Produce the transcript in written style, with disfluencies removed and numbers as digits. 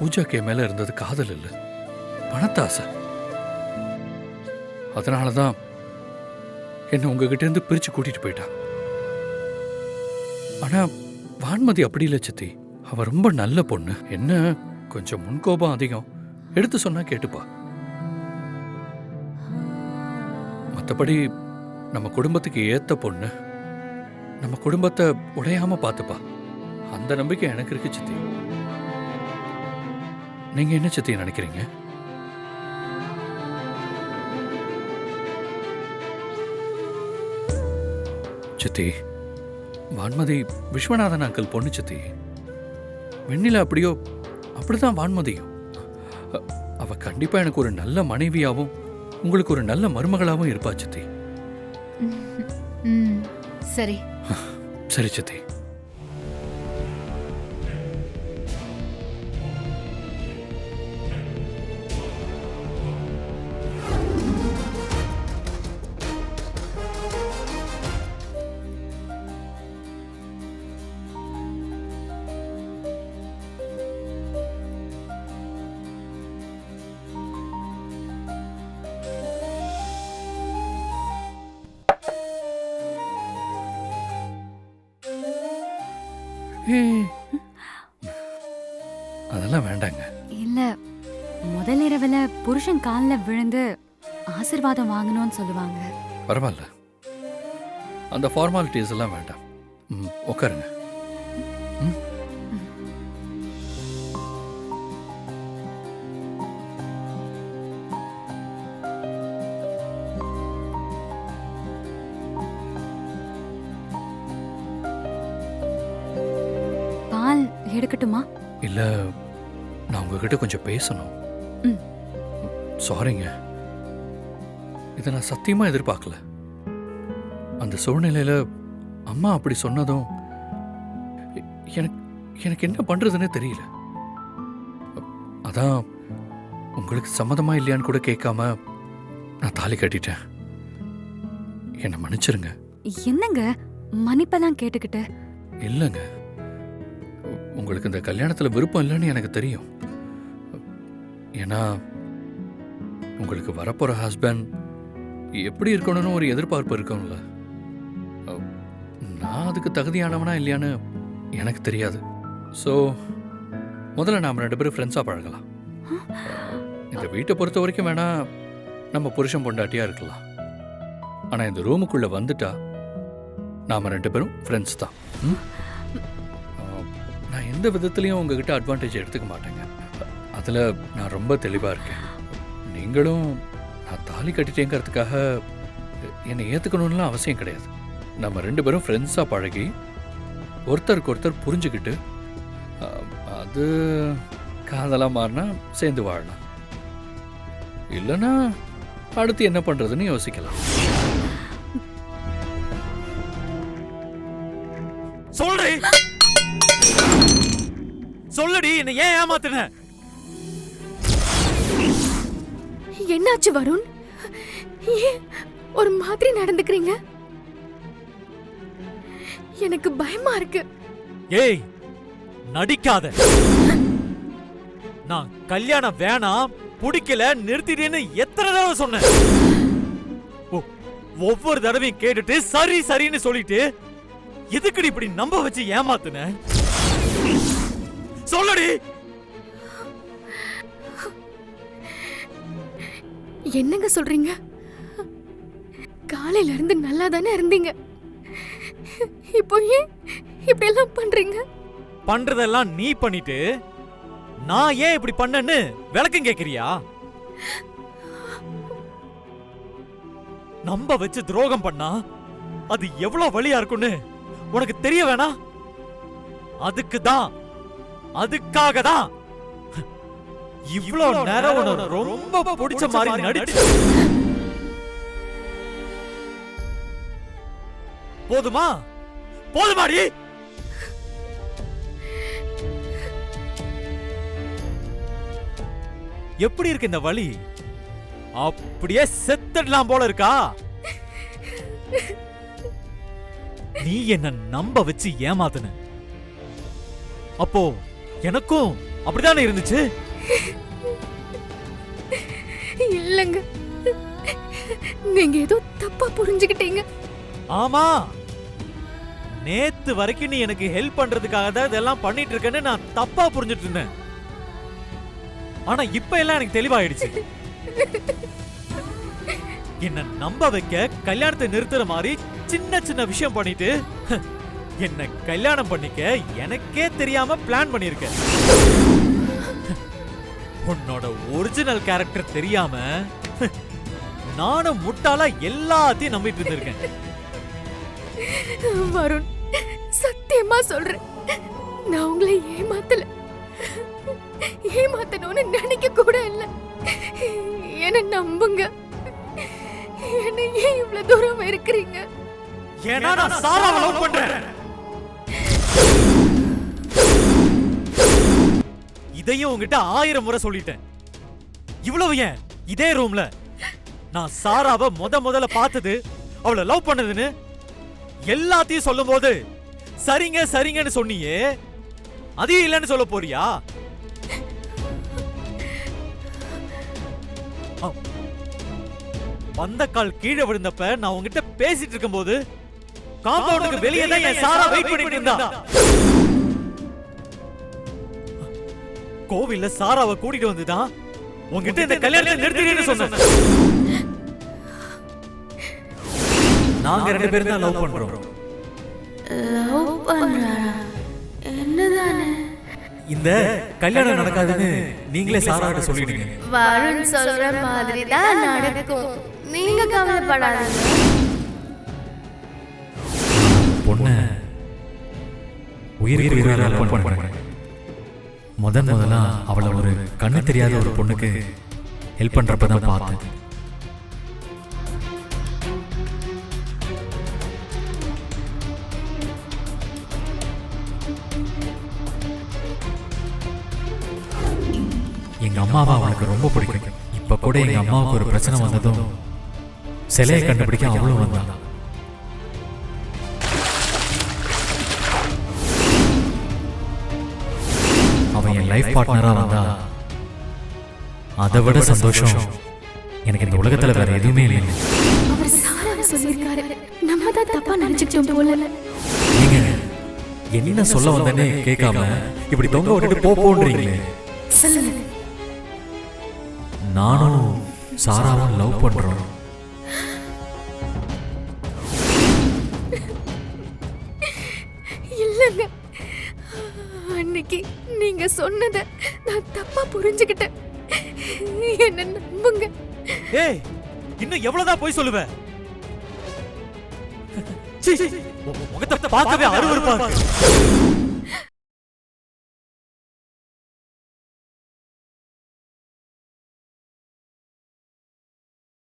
பூஜாக்கு என் மேல இருந்தது காதல் இல்லை, பணத்தாசை. அதனாலதான் என்ன உங்ககிட்ட இருந்து பிரிச்சு கூட்டிட்டு போயிட்டா. ஆனா வான்மதி அப்படி இல்லை சித்தி. அவ ரொம்ப நல்ல பொண்ணு. என்ன கொஞ்சம் முன்கோபம் அதிகம், எடுத்து சொன்னா கேட்டுப்பா. மற்றபடி நம்ம குடும்பத்துக்கு ஏத்த பொண்ணு, நம்ம குடும்பத்தை உடையாம பார்த்துப்பா. அந்த நம்பிக்கை எனக்கு இருக்கு சித்தி. நீங்க என்ன சித்தி நினைக்கிறீங்க? சித்தி, வான்மதி விஸ்வநாதன் அங்கிள் பொண்ணு சித்தி. வெண்ணில அப்படியோ அப்படிதான் வான்மதியும். அவ கண்டிப்பா எனக்கு ஒரு நல்ல மனைவியாவும் உங்களுக்கு ஒரு நல்ல மருமகளாவும் இருப்பா சித்தி. சரி சரி சித்தி. அதெல்லாம் வேண்டாங்க. இல்ல, முதல் இரவுல புருஷன் கால்ல விழுந்து ஆசீர்வாதம் வாங்கணும்னு சொல்லுவாங்க. பரவாயில்ல, அந்த ஃபார்மாலிட்டிஸ் எல்லாம் வேண்டாம். உட்காருங்க. பால் எடுக்கட்டுமா? இல்ல, நான் உங்ககிட்ட கொஞ்சம் பேசணும். சாரிங்க, இதை நான் சத்தியமா எதிர்பார்க்கல. அந்த சூழ்நிலையில அம்மா அப்படி சொன்னதும் எனக்கு என்ன பண்றதுன்னே தெரியல. அதான் உங்களுக்கு சம்மதமா இல்லையான்னு கூட கேட்காம நான் தாலி கட்டிட்டேன். என்னை மன்னிச்சிருங்க. என்னங்க மன்னிப்பெல்லாம் கேட்டுக்கிட்டு? இல்லைங்க, உங்களுக்கு இந்த கல்யாணத்துல விருப்பம் இல்லைன்னு எனக்கு தெரியும். ஏன்னா உங்களுக்கு வரப்போற ஹஸ்பண்ட் எப்படி இருக்கணும்னு ஒரு எதிர்பார்ப்பு இருக்கும்ல. நான் அதுக்கு தகுதியானவனா இல்லையான்னு எனக்கு தெரியாது. ஸோ முதல்ல நாம் 2 பேரும் ஃப்ரெண்ட்ஸாக பழகலாம். இந்த வீட்டை பொறுத்த வரைக்கும் வேணா நம்ம புருஷன் பொண்டாட்டியா இருக்கலாம். ஆனால் இந்த ரூமுக்குள்ள வந்துட்டா நாம் 2 பேரும் ஃப்ரெண்ட்ஸ் தான். நான் எந்த விதத்துலையும் உங்ககிட்ட அட்வான்டேஜ் எடுத்துக்க மாட்டேங்க. அதில் நான் ரொம்ப தெளிவாக இருக்கேன். நீங்களும் நான் தாலி கட்டிட்டேங்கிறதுக்காக என்னை ஏற்றுக்கணும்லாம் அவசியம் கிடையாது. நம்ம 2 பேரும் ஃப்ரெண்ட்ஸாக பழகி ஒருத்தருக்கு ஒருத்தர் புரிஞ்சுக்கிட்டு அது காதலாக மாறினா சேர்ந்து வாழலாம். இல்லைன்னா அடுத்து என்ன பண்ணுறதுன்னு யோசிக்கலாம். சொல்லடி, என்ன ஏன் ஏமாத்துன? என்னாச்சு வருண்? ஏன் ஒரு மாதிரி நடந்துக்கிறீங்க? எனக்கு பயமா இருக்கு. ஏய், நடிக்காத. நான் கல்யாணம் வேணாம், பிடிக்கல, நிறுத்திட்டேன்னு எத்தனை தடவை சொன்னேன்? ஒவ்வொரு தடவையும் கேட்டுட்டு சரி சரின்னு சொல்லிட்டு எதுக்குடி இப்படி நம்ப வச்சு ஏமாத்துன? சொல்லடி. என்னங்க சொல்றீங்க? காலையில இருந்து நல்லா தானே இருந்தீங்க, இப்போ ஏன் இப்படி எல்லாம் பண்றீங்க? பண்றதெல்லாம் நீ பண்ணிட்டு நான் ஏன் இப்படி பண்ணேன்னு விளக்கம் கேக்குறியா? நம்ப வச்சு துரோகம் பண்ணா அது எவ்வளவு வலியா இருக்கும்னு உனக்கு தெரிய வேணாம்? அதுக்காக தான் இவ்வளவு நேரம் உனக்கு ரொம்ப பிடிச்ச மாதிரி நடிச்சு. போதுமாடி? எப்படி இருக்கு இந்த வலி? அப்படியே செத்துடலாம் போல இருக்கா? நீ என்ன நம்ப வச்சு ஏமாத்துன. அப்போ எனக்கும் அப்படிதானே இருந்துச்சு? இல்லங்க, நீங்க ஏதோ தப்பா புரிஞ்சுக்கிட்டீங்க. ஆமா, நேத்து வரைக்கும் நீ எனக்கு ஹெல்ப் பண்றதுக்காக தான் இதெல்லாம் பண்ணிட்டு இருக்கேன்னு நான் தப்பா புரிஞ்சுட்டு இருந்தேன். ஆனா இப்ப எல்லாம் எனக்கு தெளிவாயிடுச்சு. என்ன நம்ப வைக்க கல்யாணத்தை நிறுத்துற மாதிரி சின்ன சின்ன விஷயம் பண்ணிட்டு என்ன கல்யாணம் பண்ணிக்க எனக்கே தெரியாம பிளான் பண்ணிருக்க. உன்னோட ஒரிஜினல் கேரக்டர் தெரியாம நானும் முட்டாளா எல்லாத்தையும் நம்பிட்டு இருந்திருக்கேன். வருண், சத்தியமா சொல்றேன், நான் உங்களை ஏமாத்தணும்னு நினைக்க கூட இல்ல. என்ன நம்புங்க. என்ன ஏன் இவ்வளவு தூரம் இருக்கிறீங்க? ஏன்னா நான் சாராவை லவ் பண்றேன். இதையும் உங்ககிட்ட 1000 முறை சொல்லிட்டேன். இவ்வளவு ஏன் இதே ரூம்ல நான் சாராவை முதல்ல பார்த்தது, அவளை லவ் பண்ணதுன்னு எல்லாத்தையும் சொல்லும் போது சரிங்க சரிங்கன்னு சொன்னியே, அதையும் இல்லைன்னு சொல்ல போறியா? வந்த கால் கீழே விழுந்தப்ப நான் உங்ககிட்ட பேசிட்டு இருக்கும் போது காம்பவுண்டுக்கு வெளியே தான் என் சாரா வெயிட் பண்ணிட்டு இருந்தா. கோவில்ல சாராவை கூட்டிட்டு வந்துதான் உங்ககிட்ட இந்த கல்யாணத்தை நிறுத்திடுன்னு சொன்னேன். நாங்க 2 பேரும் தான் லவ் பண்றோம். லவ் பண்றாரா? என்னதானே? இந்த கல்யாணம் நடக்காதுன்னு நீங்களே சாராட்ட சொல்லிடுங்க. வருண் சொல்ற மாதிரி தான் நடக்கும், நீங்க கவலைப்படாதீங்க. பொண்ணு உயிருக்கு உயிரா லவ் பண்றேன். முதல்ல அவளை ஒரு கண்ணு தெரியாத ஒரு பொண்ணுக்கு ஹெல்ப் பண்றப்பதான் பார்த்தேன். எங்க அம்மாவை அவளுக்கு ரொம்ப பிடிக்கும். இப்ப கூட எங்க அம்மாவுக்கு ஒரு பிரச்சனை வந்ததும் சிலையை கண்டுபிடிக்க அவளும் வந்தான். அவன் என் லைஃப் பார்ட்னரா வந்தா அதை விட சந்தோஷம் எனக்கு இந்த உலகத்துல வேற எதுவுமே இல்லை. அவர் சாராவை சொல்லியிருக்காரு, நம்ம தான் தப்பா நினைச்சுக்கிட்டோம் போல. நீங்க என்ன சொல்ல வந்தேன்னு கேட்காம இப்படி தொங்க விட்டுட்டு போன்றீங்களே. சொல்லுங்க. நானும் சாராவும் லவ் பண்றோம். இல்லங்க, அன்னைக்கு நீங்க சொன்னத நான் தப்பா புரிஞ்சுக்கிட்டேன். என்ன நம்புங்க. ஏய், இன்னும் எவ்வளவுதான் போய் சொல்லுவ? முகத்தை பார்க்கவே அருவருப்பா இருக்கு.